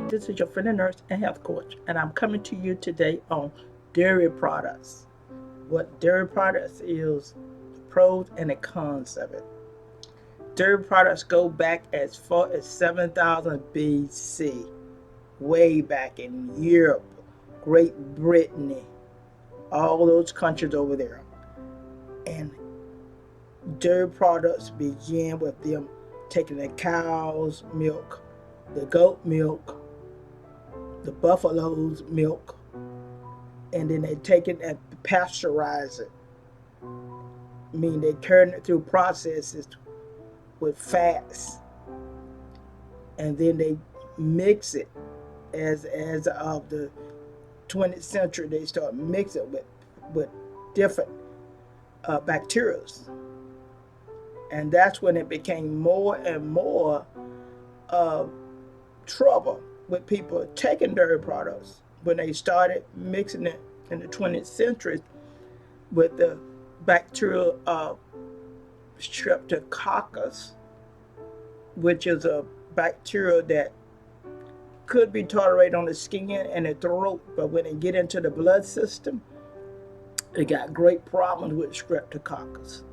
This is your friendly nurse and health coach, and I'm coming to you today on dairy products. What dairy products is, the pros and the cons of it. Dairy products go back as far as 7000 BC, way back in Europe, Great Britain, all those countries over there. And dairy products began with them taking the cow's milk, the goat milk, the buffalo's milk, and then they take it and pasteurize it. I mean, they turn it through processes with fats, and then they mix it. As of the 20th century, they start mixing it with different bacteria, and that's when it became more and more trouble with people taking dairy products when they started mixing it in the 20th century with the bacterial streptococcus, which is a bacteria that could be tolerated on the skin and the throat, but when they get into the blood system, they got great problems with streptococcus.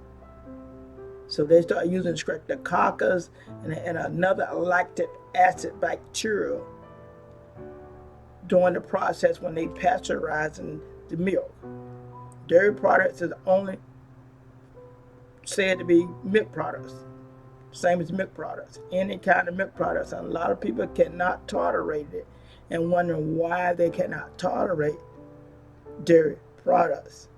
So they start using streptococcus and another lactic acid bacteria during the process when they pasteurizing the milk. Dairy products is only said to be milk products, same as milk products, any kind of milk products. And a lot of people cannot tolerate it and wondering why they cannot tolerate dairy products.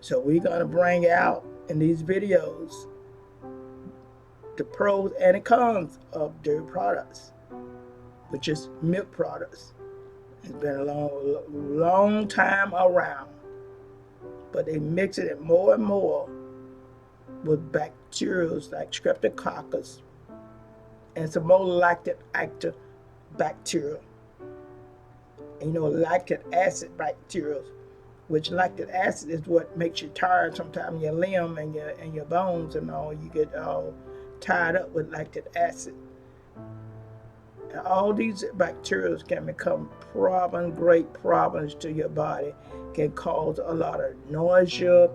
So we're going to bring out in these videos the pros and the cons of dairy products, which is milk products. It's been a long time around, but they mix it more and more with bacteria like streptococcus and some more lactic active bacteria. And lactic acid bacteria, which lactic acid is what makes you tired sometimes, your limb and your bones and all. You get all tied up with lactic acid. And all these bacteria can become great problems to your body. Can cause a lot of nausea,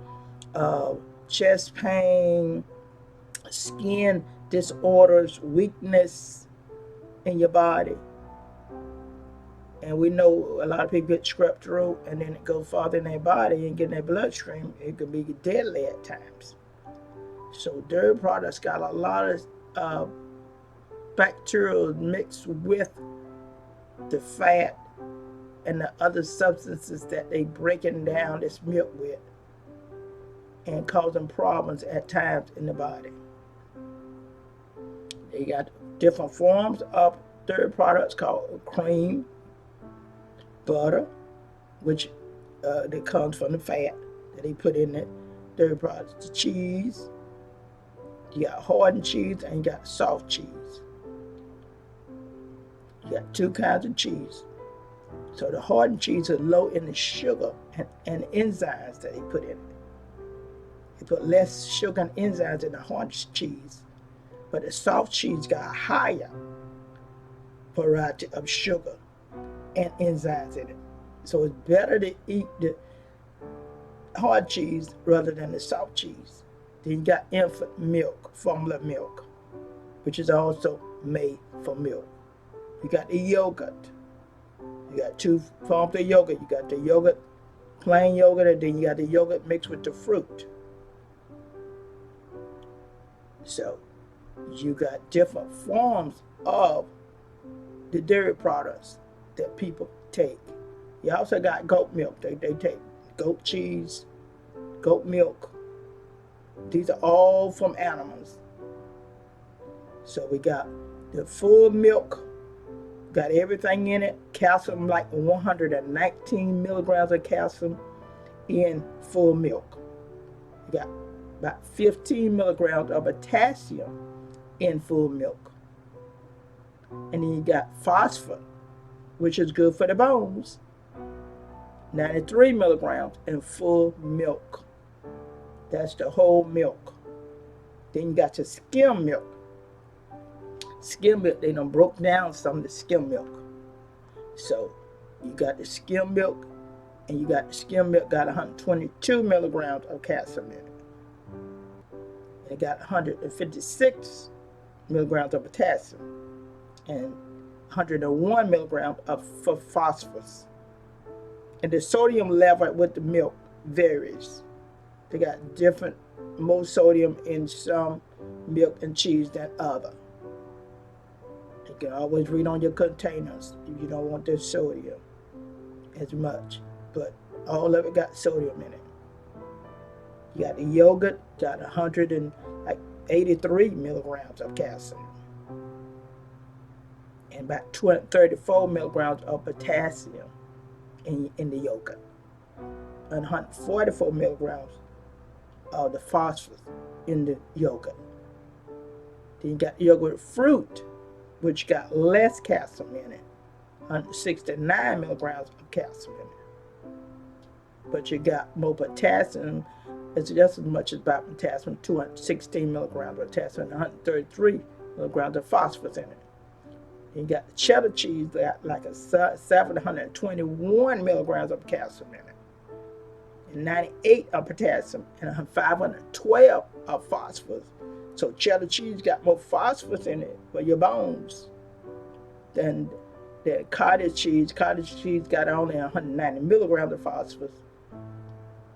chest pain, skin disorders, weakness in your body. And we know a lot of people get strep throat and then it goes farther in their body and get in their bloodstream. It can be deadly at times. So dairy products got a lot of bacteria mixed with the fat and the other substances that they breaking down this milk with and causing problems at times in the body. They got different forms of dairy products called cream, butter, which that comes from the fat that they put in the dairy products. The cheese, you got hardened cheese and you got soft cheese. You got two kinds of cheese. So the hardened cheese is low in the sugar and enzymes that they put in it. They put less sugar and enzymes in the hardened cheese, but the soft cheese got a higher variety of sugar and enzymes in it. So it's better to eat the hard cheese rather than the soft cheese. Then you got infant milk, formula milk, which is also made from milk. You got the yogurt. You got two forms of yogurt. You got the yogurt, plain yogurt, and then you got the yogurt mixed with the fruit. So you got different forms of the dairy products that people take. You also got goat milk. They take goat cheese, goat milk. These are all from animals. So we got the full milk, got everything in it. Calcium, like 119 milligrams of calcium in full milk. You got about 15 milligrams of potassium in full milk. And then you got phosphorus, which is good for the bones. 93 milligrams in full milk. That's the whole milk. Then you got your skim milk. Skim milk, they done broke down some of the skim milk. So you got the skim milk, and you got the skim milk got 122 milligrams of calcium in it. And it got 156 milligrams of potassium and 101 milligrams of phosphorus. And the sodium level with the milk varies. They got different, more sodium in some milk and cheese than other. You can always read on your containers if you don't want the sodium as much, but all of it got sodium in it. You got the yogurt, got 183 milligrams of calcium and about 34 milligrams of potassium in the yogurt, and 144 milligrams of the phosphorus in the yogurt. Then you got yogurt fruit, which got less calcium in it, 169 milligrams of calcium in it. But you got more potassium, it's just as much as about potassium, 216 milligrams of potassium and 133 milligrams of phosphorus in it. You got the cheddar cheese, got like a 721 milligrams of calcium in it, and 98 of potassium, and 512 of phosphorus. So cheddar cheese got more phosphorus in it for your bones than the cottage cheese. Cottage cheese got only 190 milligrams of phosphorus,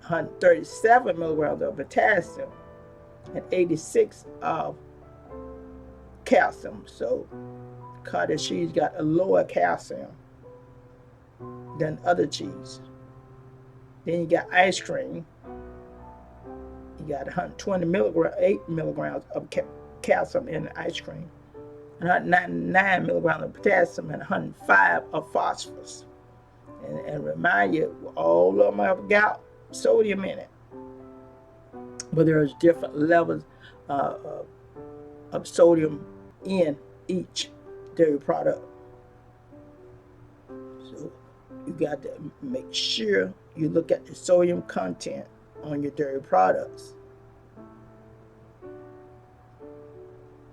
137 milligrams of potassium, and 86 of calcium. So cottage cheese got a lower calcium than other cheese. Then you got ice cream. You got 120 milligrams, 8 milligrams of calcium in the ice cream, and 199 milligrams of potassium, and 105 of phosphorus. And remind you, all of them have got sodium in it, but there's different levels of sodium in each dairy product. So you got to make sure you look at the sodium content on your dairy products.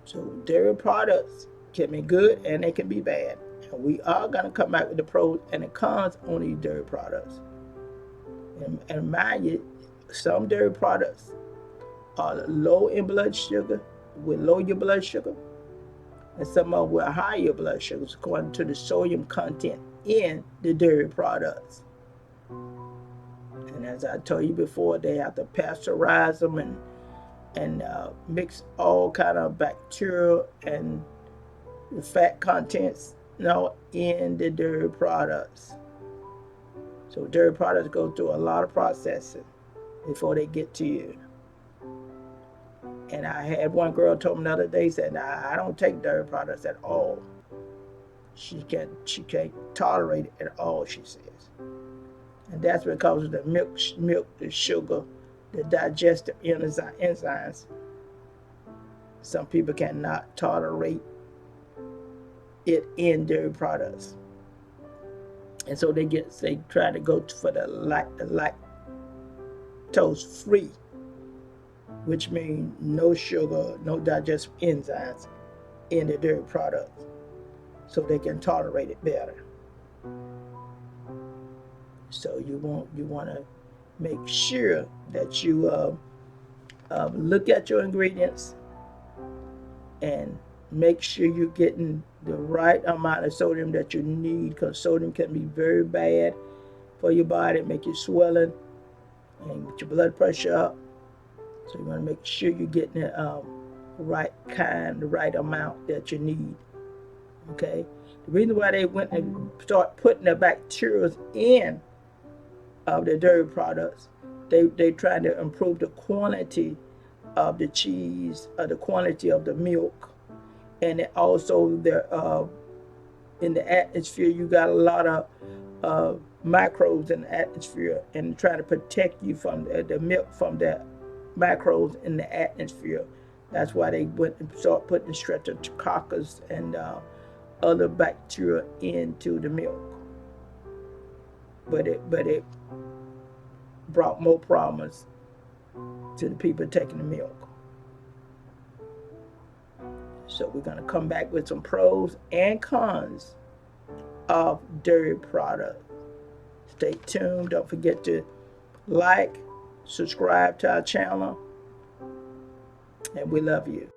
So dairy products can be good and they can be bad. And we are going to come back with the pros and the cons on these dairy products. And mind you, some dairy products are low in blood sugar, will lower your blood sugar, and some of them will higher your blood sugars according to the sodium content in the dairy products. And as I told you before, they have to pasteurize them and mix all kind of bacteria and the fat contents, in the dairy products. So dairy products go through a lot of processing before they get to you. And I had one girl told me the other day, said, I don't take dairy products at all. She can't tolerate it at all, she says. And that's because of the milk, the sugar, the digestive enzymes. Some people cannot tolerate it in dairy products. And so they try to go for the lactose free, which means no sugar, no digestive enzymes in the dairy products, so they can tolerate it better. So you want to make sure that you look at your ingredients and make sure you're getting the right amount of sodium that you need, because sodium can be very bad for your body, make you swelling and get your blood pressure up. So you want to make sure you're getting the right kind, the right amount that you need. Okay? The reason why they went and start putting the bacteria in of the dairy products, they trying to improve the quantity of the cheese, the quantity of the milk, and also in the atmosphere you got a lot of microbes in the atmosphere, and trying to protect you from the milk from the microbes in the atmosphere. That's why they went and start putting streptococcus and other bacteria into the milk. But it brought more problems to the people taking the milk. So we're going to come back with some pros and cons of dairy products. Stay tuned. Don't forget to like, subscribe to our channel, and we love you.